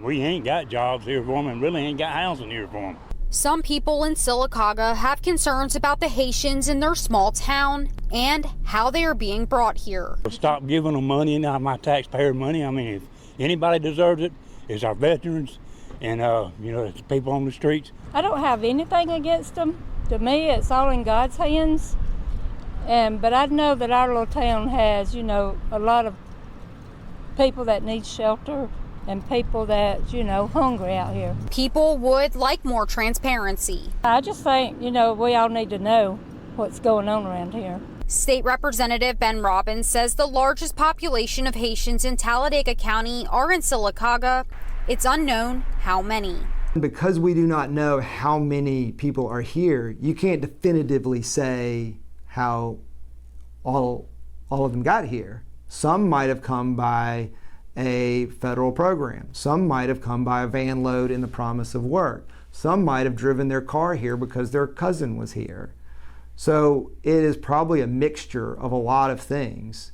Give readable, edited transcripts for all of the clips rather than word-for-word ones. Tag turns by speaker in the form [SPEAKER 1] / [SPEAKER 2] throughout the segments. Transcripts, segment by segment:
[SPEAKER 1] We ain't got jobs here for them and really ain't got housing here for them.
[SPEAKER 2] Some people in Sylacauga have concerns about the Haitians in their small town and how they are being brought here.
[SPEAKER 1] Stop giving them money, not my taxpayer money. I mean, if anybody deserves it, it's our veterans and, it's the people on the streets.
[SPEAKER 3] I don't have anything against them. To me, it's all in God's hands. But I know that our little town has, a lot of people that need shelter and people that, hungry out here.
[SPEAKER 2] People would like more transparency.
[SPEAKER 3] I just think, we all need to know what's going on around here.
[SPEAKER 2] State Representative Ben Robbins says the largest population of Haitians in Talladega County are in Sylacauga. It's unknown how many.
[SPEAKER 4] Because we do not know how many people are here, you can't definitively say how all of them got here. Some might have come by a federal program. Some might have come by a van load in the promise of work. Some might have driven their car here because their cousin was here. So it is probably a mixture of a lot of things.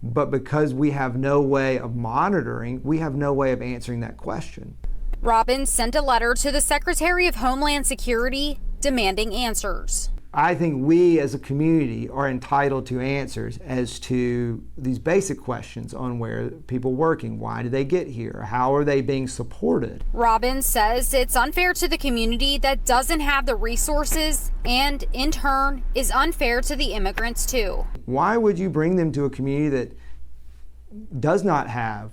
[SPEAKER 4] But because we have no way of monitoring, we have no way of answering that question.
[SPEAKER 2] Robbins sent a letter to the Secretary of Homeland Security demanding answers.
[SPEAKER 4] I think we as a community are entitled to answers as to these basic questions on where people working, why did they get here, how are they being supported.
[SPEAKER 2] Robbins says it's unfair to the community that doesn't have the resources and in turn is unfair to the immigrants too.
[SPEAKER 4] Why would you bring them to a community that does not have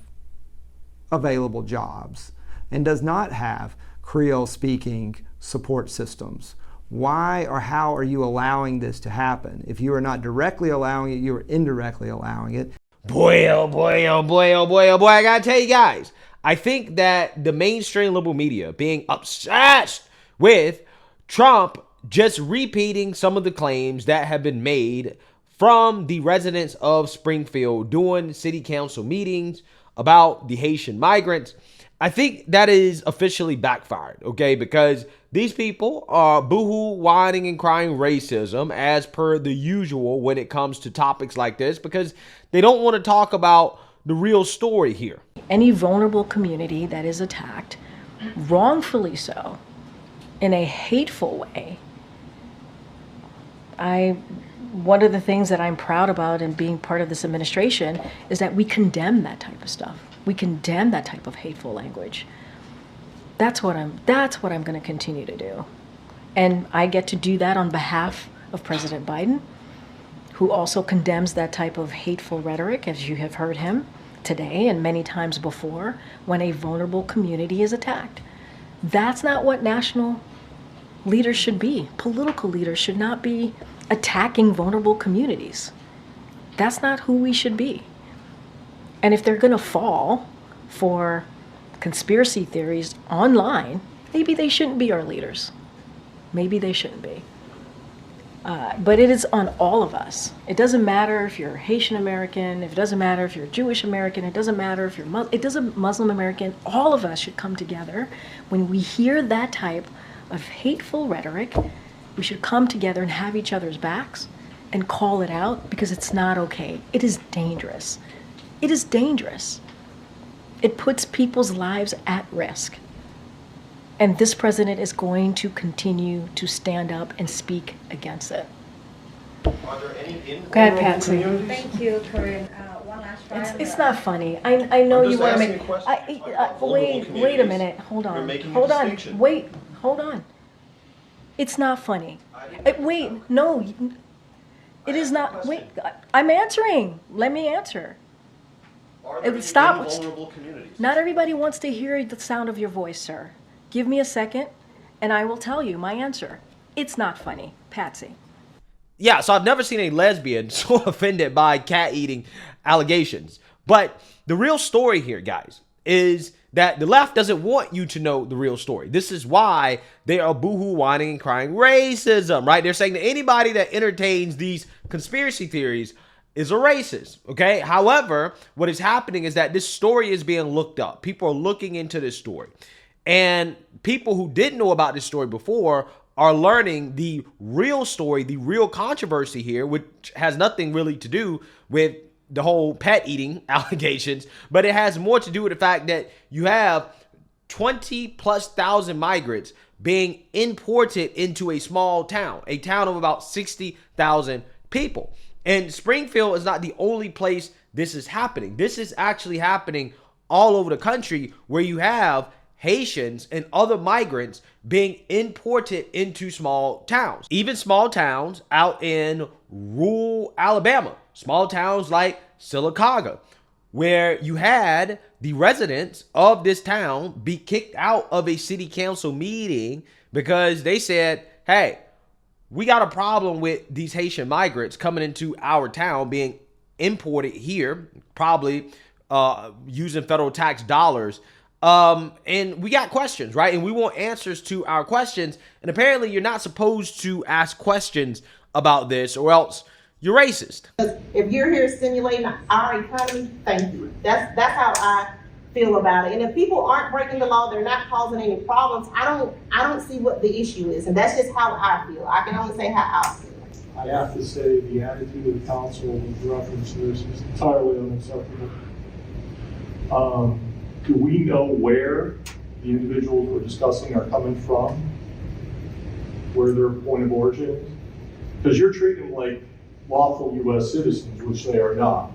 [SPEAKER 4] available jobs and does not have Creole speaking support systems? Why or how are you allowing this to happen? If you are not directly allowing it, you are indirectly allowing it.
[SPEAKER 5] Boy, oh boy, oh boy, oh boy, oh boy, I gotta tell you guys, I think that the mainstream liberal media being obsessed with Trump just repeating some of the claims that have been made from the residents of Springfield during city council meetings about the Haitian migrants, I think that is officially backfired, okay? Because these people are boohoo, whining, and crying racism as per the usual when it comes to topics like this because they don't want to talk about the real story here.
[SPEAKER 6] Any vulnerable community that is attacked, wrongfully so, in a hateful way, one of the things that I'm proud about in being part of this administration is that we condemn that type of stuff. We condemn that type of hateful language. That's what I'm going to continue to do. And I get to do that on behalf of President Biden, who also condemns that type of hateful rhetoric, as you have heard him today and many times before, when a vulnerable community is attacked. That's not what national leaders should be. Political leaders should not be attacking vulnerable communities. That's not who we should be. And if they're going to fall for conspiracy theories online, maybe they shouldn't be our leaders. Maybe they shouldn't be. But it is on all of us. It doesn't matter if you're Haitian American, it doesn't matter if you're Jewish American, it doesn't matter if you're Muslim American. All of us should come together. When we hear that type of hateful rhetoric, we should come together and have each other's backs and call it out because it's not okay. It is dangerous. It is dangerous. It puts people's lives at risk. And this president is going to continue to stand up and speak against it.
[SPEAKER 7] Are there any
[SPEAKER 6] Go ahead, Patsy.
[SPEAKER 8] Thank you, Corinne. One last try.
[SPEAKER 6] It's not funny. I know you want to make. Wait a minute. Hold on. Hold on. Wait. Hold on. It's not funny. Wait. No. It is not. Wait. I'm answering. Let me answer. Stop.
[SPEAKER 7] Vulnerable communities?
[SPEAKER 6] Not everybody wants to hear the sound of your voice, sir. Give me a second, and I will tell you my answer. It's not funny. Patsy.
[SPEAKER 5] Yeah, so I've never seen a lesbian so offended by cat-eating allegations. But the real story here, guys, is that the left doesn't want you to know the real story. This is why they are boohoo, whining, and crying racism, right? They're saying that anybody that entertains these conspiracy theories is a racist, okay? However, what is happening is that this story is being looked up. People are looking into this story. And people who didn't know about this story before are learning the real story, the real controversy here, which has nothing really to do with the whole pet eating allegations, but it has more to do with the fact that you have 20+ thousand migrants being imported into a small town, a town of about 60,000 people. And Springfield is not the only place this is happening. This is actually happening all over the country, where you have Haitians and other migrants being imported into small towns. Even small towns out in rural Alabama, small towns like Sylacauga, where you had the residents of this town be kicked out of a city council meeting because they said, hey, we got a problem with these Haitian migrants coming into our town, being imported here, probably using federal tax dollars. And we got questions, right? And we want answers to our questions. And apparently you're not supposed to ask questions about this, or else you're racist.
[SPEAKER 9] If you're here stimulating our economy, thank you. That's how I feel about it. And if people aren't breaking the law, they're not causing any problems, I don't see what the issue is. And that's just how I feel. I can only say how I feel.
[SPEAKER 10] I have to say the attitude of the council with reference to this is entirely unacceptable. Do we know where the individuals we're discussing are coming from? Where their point of origin is? Because you're treating them like lawful U.S. citizens, which they are not.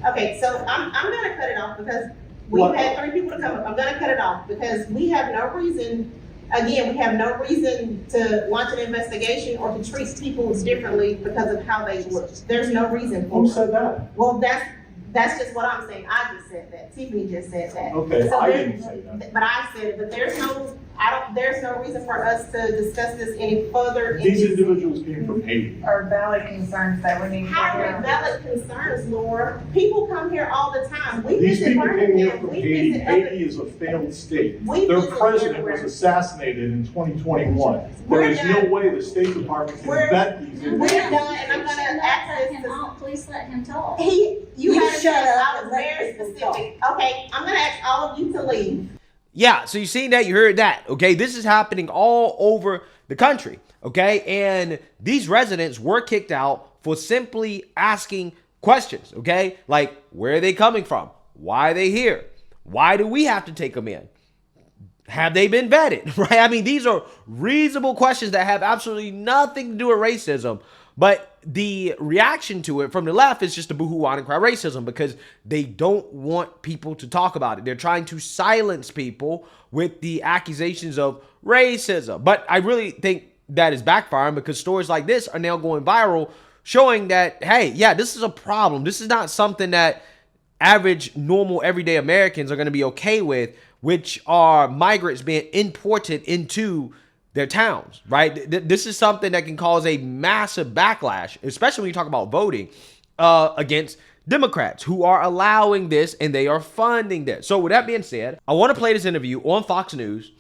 [SPEAKER 9] Okay, so I'm going to cut it off because we've had 3 people to come up. I'm going to cut it off because we have no reason, again, we have no reason to launch an investigation or to treat people differently because of how they look. There's no reason for it.
[SPEAKER 10] Who said that?
[SPEAKER 9] Well, that's just what I'm saying. I just said that. Tiffany just said that.
[SPEAKER 10] Okay,
[SPEAKER 9] so
[SPEAKER 10] I didn't say that.
[SPEAKER 9] But I said it. But there's no reason for us to discuss this any further.
[SPEAKER 10] These individuals came from Haiti.
[SPEAKER 8] Or valid concerns that we need to
[SPEAKER 9] How are
[SPEAKER 8] address.
[SPEAKER 9] valid concerns, Laura? People come here all the time. We
[SPEAKER 10] These
[SPEAKER 9] visit
[SPEAKER 10] people came here
[SPEAKER 9] Birmingham.
[SPEAKER 10] from
[SPEAKER 9] We
[SPEAKER 10] Haiti.
[SPEAKER 9] visit other.
[SPEAKER 10] Haiti is a failed state.
[SPEAKER 9] We
[SPEAKER 10] Their
[SPEAKER 9] visit
[SPEAKER 10] president
[SPEAKER 9] everywhere.
[SPEAKER 10] was assassinated in 2021. There
[SPEAKER 9] We're
[SPEAKER 10] is
[SPEAKER 9] done.
[SPEAKER 10] no way the State Department can
[SPEAKER 9] We're-
[SPEAKER 10] vet these
[SPEAKER 9] We're
[SPEAKER 10] individuals.
[SPEAKER 9] done, and I'm going to access
[SPEAKER 11] him
[SPEAKER 9] this.
[SPEAKER 11] out. Please let him talk.
[SPEAKER 9] You had to
[SPEAKER 8] shut
[SPEAKER 9] shut
[SPEAKER 8] up
[SPEAKER 9] I
[SPEAKER 8] and
[SPEAKER 9] was
[SPEAKER 8] let
[SPEAKER 9] very
[SPEAKER 8] people
[SPEAKER 9] specific. Okay, I'm going to ask all of you to leave.
[SPEAKER 5] Yeah, so you seen that, you heard that, okay? This is happening all over the country, okay? And these residents were kicked out for simply asking questions, okay? Like, where are they coming from? Why are they here? Why do we have to take them in? Have they been vetted, right? I mean, these are reasonable questions that have absolutely nothing to do with racism, but the reaction to it from the left is just a boohoo whine and cry racism because they don't want people to talk about it. They're trying to silence people with the accusations of racism. But I really think that is backfiring because stories like this are now going viral, showing that, hey, yeah, this is a problem. This is not something that average, normal, everyday Americans are going to be okay with, which are migrants being imported into their towns, right? This is something that can cause a massive backlash, especially when you talk about voting against Democrats who are allowing this and they are funding this. So with that being said, I want to play this interview on Fox News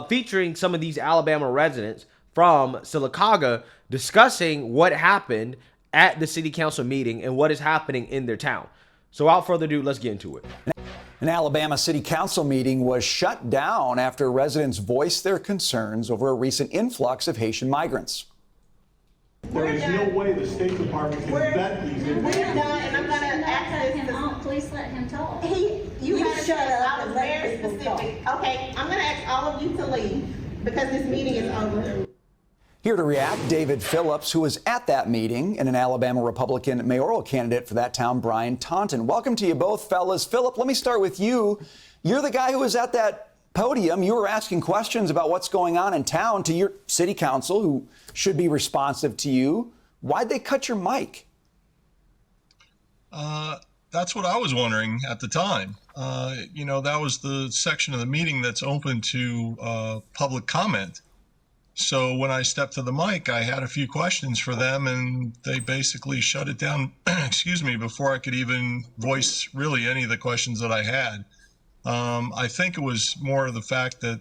[SPEAKER 5] featuring some of these Alabama residents from Sylacauga discussing what happened at the city council meeting and what is happening in their town. So without further ado, let's get into it.
[SPEAKER 12] An Alabama city council meeting was shut down after residents voiced their concerns over a recent influx of Haitian migrants.
[SPEAKER 10] There is no way the State Department can vet these
[SPEAKER 9] We're
[SPEAKER 10] individuals.
[SPEAKER 9] done, and I'm going to
[SPEAKER 11] Let
[SPEAKER 9] access
[SPEAKER 11] him
[SPEAKER 9] this.
[SPEAKER 11] out. Please let him talk.
[SPEAKER 9] You had to
[SPEAKER 8] shut up
[SPEAKER 9] I was
[SPEAKER 8] and let
[SPEAKER 9] very
[SPEAKER 8] people
[SPEAKER 9] specific. Okay, I'm going to ask all of you to leave because this meeting is over.
[SPEAKER 12] Here to react, David Phillips, who was at that meeting, and an Alabama Republican mayoral candidate for that town, Brian Taunton. Welcome to you both, fellas. Phillip, let me start with you. You're the guy who was at that podium. You were asking questions about what's going on in town to your city council, who should be responsive to you. Why'd they cut your mic?
[SPEAKER 13] That's what I was wondering at the time. That was the section of the meeting that's open to public comment. So when I stepped to the mic, I had a few questions for them, and they basically shut it down, excuse me, before I could even voice really any of the questions that I had. I think it was more of the fact that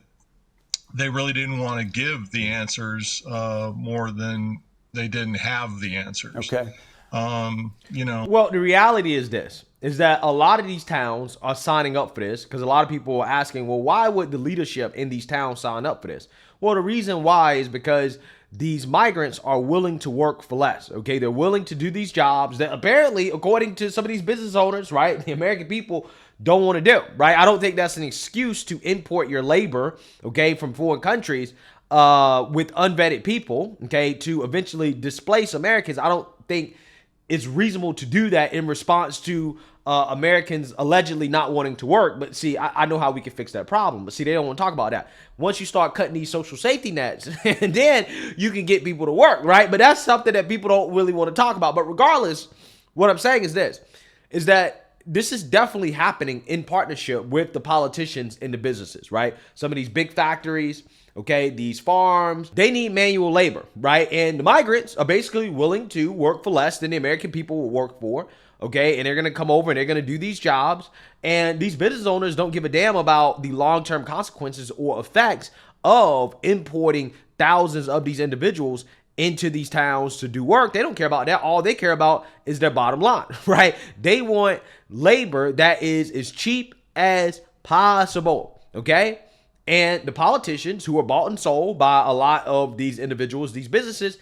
[SPEAKER 13] they really didn't want to give the answers more than they didn't have the answers.
[SPEAKER 12] Okay.
[SPEAKER 5] Well, the reality is this, is that a lot of these towns are signing up for this because a lot of people are asking, well, why would the leadership in these towns sign up for this? Well, the reason why is because these migrants are willing to work for less. Okay, they're willing to do these jobs that apparently, according to some of these business owners, right, the American people don't want to do, right? I don't think that's an excuse to import your labor, okay, from foreign countries with unvetted people, okay, to eventually displace Americans. I don't think it's reasonable to do that in response to Americans allegedly not wanting to work. But see, I know how we can fix that problem. But see, they don't want to talk about that. Once you start cutting these social safety nets, and then you can get people to work, right? But that's something that people don't really want to talk about. But regardless, what I'm saying is this, is that this is definitely happening in partnership with the politicians and the businesses, right? Some of these big factories, okay, these farms, they need manual labor, right? And the migrants are basically willing to work for less than the American people will work for, okay? And they're going to come over and they're going to do these jobs. And these business owners don't give a damn about the long-term consequences or effects of importing thousands of these individuals into these towns to do work. They don't care about that. All they care about is their bottom line, right? They want labor that is as cheap as possible, okay? And the politicians who are bought and sold by a lot of these individuals, these businesses,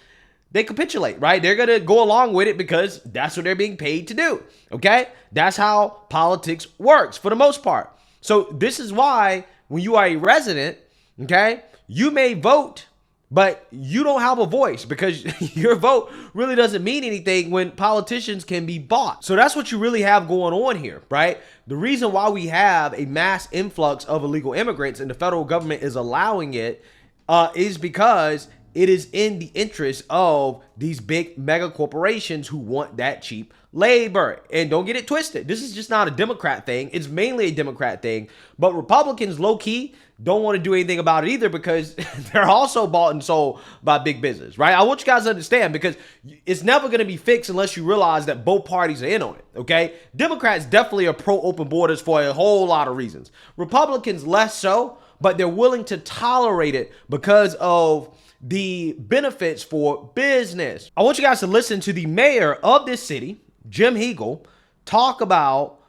[SPEAKER 5] they capitulate, right? They're going to go along with it because that's what they're being paid to do, okay? That's how politics works for the most part. So this is why when you are a resident, okay, you may vote, but you don't have a voice because your vote really doesn't mean anything when politicians can be bought. So that's what you really have going on here, right? The reason why we have a mass influx of illegal immigrants and the federal government is allowing it is because it is in the interest of these big mega corporations who want that cheap labor. And don't get it twisted. This is just not a Democrat thing. It's mainly a Democrat thing. But Republicans, low key, don't want to do anything about it either because they're also bought and sold by big business, right? I want you guys to understand because it's never going to be fixed unless you realize that both parties are in on it, okay? Democrats definitely are pro-open borders for a whole lot of reasons. Republicans less so, but they're willing to tolerate it because of the benefits for business. I want you guys to listen to the mayor of this city, Jim Hegel, talk about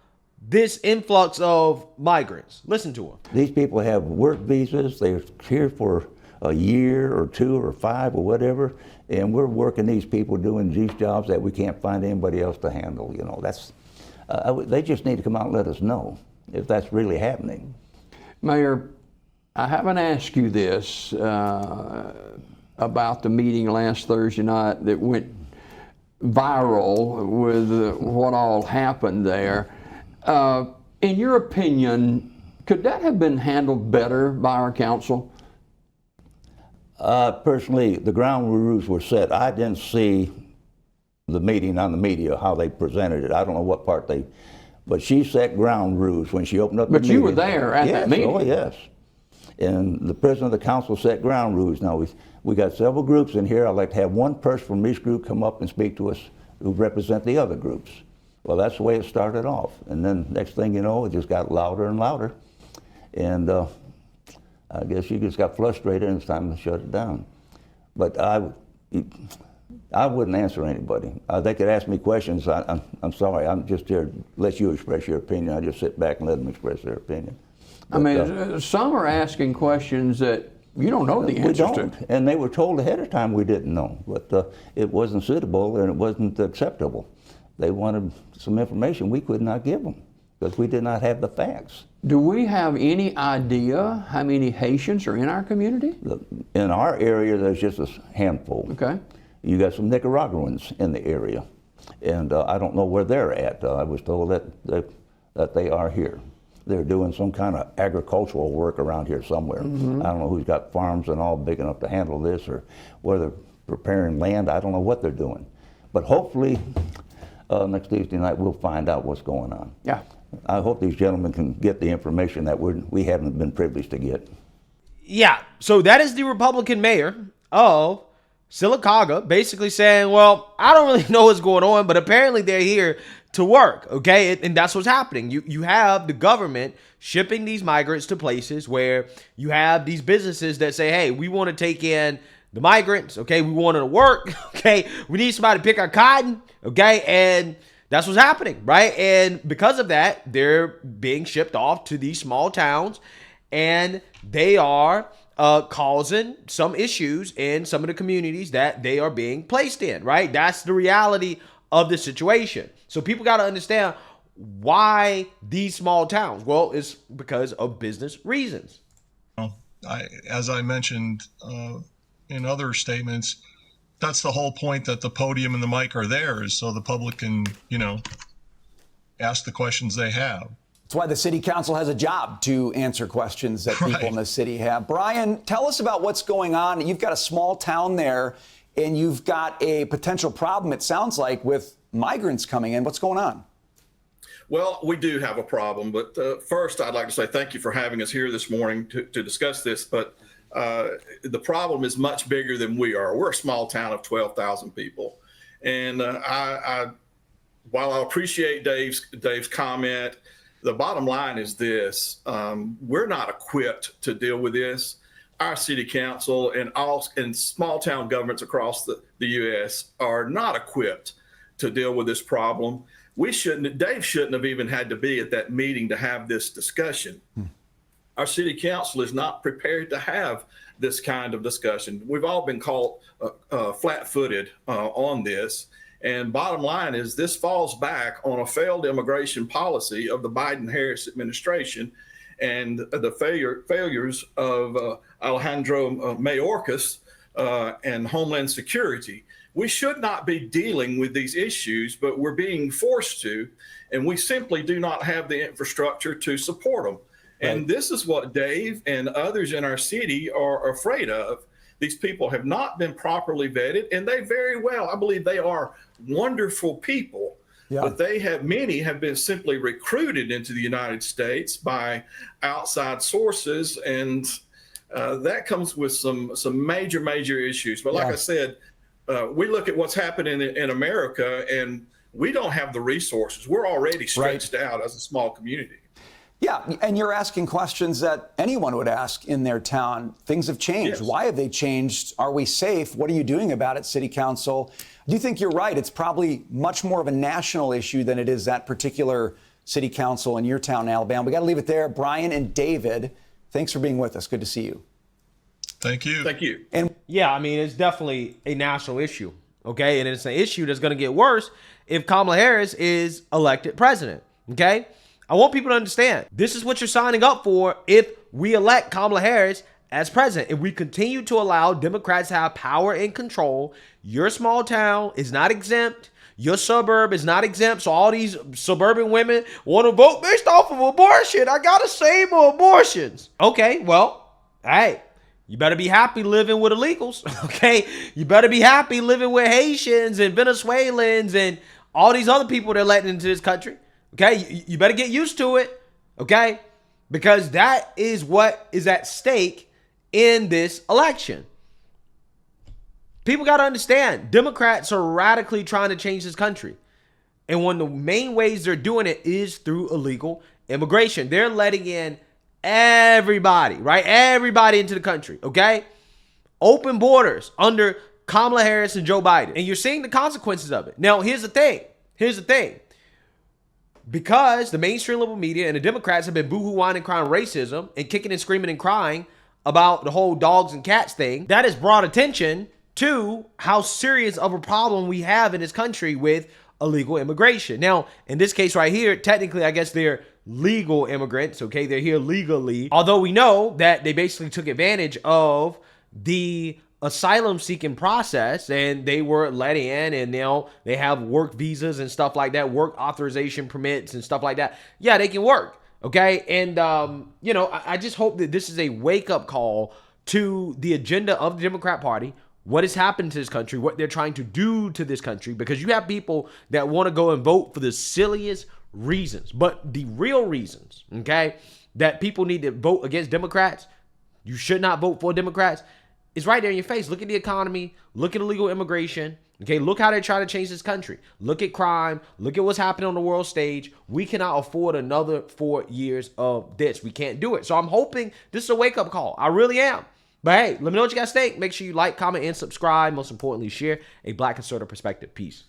[SPEAKER 5] this influx of migrants. Listen to him.
[SPEAKER 14] These people have work visas. They're here for a year or 2 or 5 or whatever, and we're working these people doing these jobs that we can't find anybody else to handle. You know, that's they just need to come out and let us know if that's really happening.
[SPEAKER 15] Mayor, I haven't asked you this about the meeting last Thursday night that went viral with what all happened there. In your opinion, could that have been handled better by our council?
[SPEAKER 14] Personally, the ground rules were set. I didn't see the meeting on the media, how they presented it. I don't know what part but she set ground rules when she opened up the meeting.
[SPEAKER 15] But you were there at that meeting.
[SPEAKER 14] Oh, yes. And the president of the council set ground rules. Now, we got several groups in here. I'd like to have one person from each group come up and speak to us who represent the other groups. Well, that's the way it started off. And then next thing you know, it just got louder and louder. And I guess you just got frustrated and it's time to shut it down. But I wouldn't answer anybody. They could ask me questions. I'm sorry, I'm just here to let you express your opinion. I just sit back and let them express their opinion. But,
[SPEAKER 15] I mean, some are asking questions that you don't know the answer to.
[SPEAKER 14] And they were told ahead of time we didn't know. But it wasn't suitable and it wasn't acceptable. They wanted some information we could not give them because we did not have the facts.
[SPEAKER 15] Do we have any idea how many Haitians are in our community?
[SPEAKER 14] In our area, there's just a handful.
[SPEAKER 15] Okay.
[SPEAKER 14] You got some Nicaraguans in the area, and I don't know where they're at. I was told that they are here. They're doing some kind of agricultural work around here somewhere. Mm-hmm. I don't know who's got farms and all big enough to handle this or where they're preparing land. I don't know what they're doing. But hopefully, next Tuesday night, we'll find out what's going on.
[SPEAKER 15] Yeah.
[SPEAKER 14] I hope these gentlemen can get the information that we haven't been privileged to get.
[SPEAKER 5] Yeah, so that is the Republican mayor of Sylacauga basically saying, well, I don't really know what's going on, but apparently they're here to work, okay? And that's what's happening. You have the government shipping these migrants to places where you have these businesses that say, hey, we want to take in the migrants, okay? We want them to work, okay? We need somebody to pick our cotton, okay? And that's what's happening, right? And because of that, they're being shipped off to these small towns, and they are causing some issues in some of the communities that they are being placed in, right? That's the reality of the situation. So people got to understand why these small towns. Well, it's because of business reasons.
[SPEAKER 13] As I mentioned in other statements, that's the whole point, that the podium and the mic are there, is so the public can, ask the questions they have.
[SPEAKER 12] That's why the city council has a job, to answer questions that people in the city have. Brian, tell us about what's going on. You've got a small town there, and you've got a potential problem, it sounds like, with migrants coming in. What's going on?
[SPEAKER 16] Well, we do have a problem, but first I'd like to say thank you for having us here this morning to discuss this. But the problem is much bigger than we are. We're a small town of 12,000 people. And while I appreciate Dave's comment, the bottom line is this: we're not equipped to deal with this. Our city council and small town governments across the U.S. are not equipped to deal with this problem. Dave shouldn't have even had to be at that meeting to have this discussion. Our city council is not prepared to have this kind of discussion. We've all been caught flat-footed on this. And bottom line is, this falls back on a failed immigration policy of the Biden-Harris administration and the failures of Alejandro Mayorkas and Homeland Security. We should not be dealing with these issues, but we're being forced to, and we simply do not have the infrastructure to support them. Right. And this is what Dave and others in our city are afraid of. These people have not been properly vetted, and they very well, I believe they are wonderful people, but many have been simply recruited into the United States by outside sources, and that comes with some major issues. But like I said, we look at what's happening in America, and we don't have the resources. We're already stretched out as a small community.
[SPEAKER 12] Yeah, and you're asking questions that anyone would ask in their town. Things have changed. Yes. Why have they changed? Are we safe? What are you doing about it, City Council? Do you think you're right? It's probably much more of a national issue than it is that particular City Council in your town in Alabama. We got to leave it there. Brian and David, thanks for being with us. Good to see you.
[SPEAKER 13] Thank you.
[SPEAKER 16] Thank you.
[SPEAKER 5] And yeah, I mean, it's definitely a national issue, okay? And it's an issue that's going to get worse if Kamala Harris is elected president, okay? I want people to understand, this is what you're signing up for if we elect Kamala Harris as president. If we continue to allow Democrats to have power and control, your small town is not exempt. Your suburb is not exempt. So all these suburban women want to vote based off of abortion. I got to save more abortions. Okay, well, hey, you better be happy living with illegals, okay? You better be happy living with Haitians and Venezuelans and all these other people they're letting into this country. Okay, you better get used to it, okay? Because that is what is at stake in this election. People got to understand, Democrats are radically trying to change this country. And one of the main ways they're doing it is through illegal immigration. They're letting in everybody, right? Everybody into the country, okay? Open borders under Kamala Harris and Joe Biden. And you're seeing the consequences of it. Now, here's the thing. Because the mainstream liberal media and the Democrats have been boohoo whining, crying racism and kicking and screaming and crying about the whole dogs and cats thing, that has brought attention to how serious of a problem we have in this country with illegal immigration. Now, in this case right here, technically, I guess they're legal immigrants, okay? They're here legally. Although we know that they basically took advantage of the asylum seeking process and they were let in, and now they have work visas and stuff like that, work authorization permits and stuff like that. Yeah, they can work, okay? And, I just hope that this is a wake-up call to the agenda of the Democrat Party, what has happened to this country, what they're trying to do to this country, because you have people that want to go and vote for the silliest reasons. But the real reasons, okay, that people need to vote against Democrats, you should not vote for Democrats, is right there in your face. Look at the economy. Look at illegal immigration. Okay, look how they're trying to change this country. Look at crime. Look at what's happening on the world stage. We cannot afford another 4 years of this. We can't do it. So I'm hoping this is a wake-up call. I really am. But hey, let me know what you guys think. Make sure you like, comment, and subscribe. Most importantly, share a Black conservative perspective. Peace.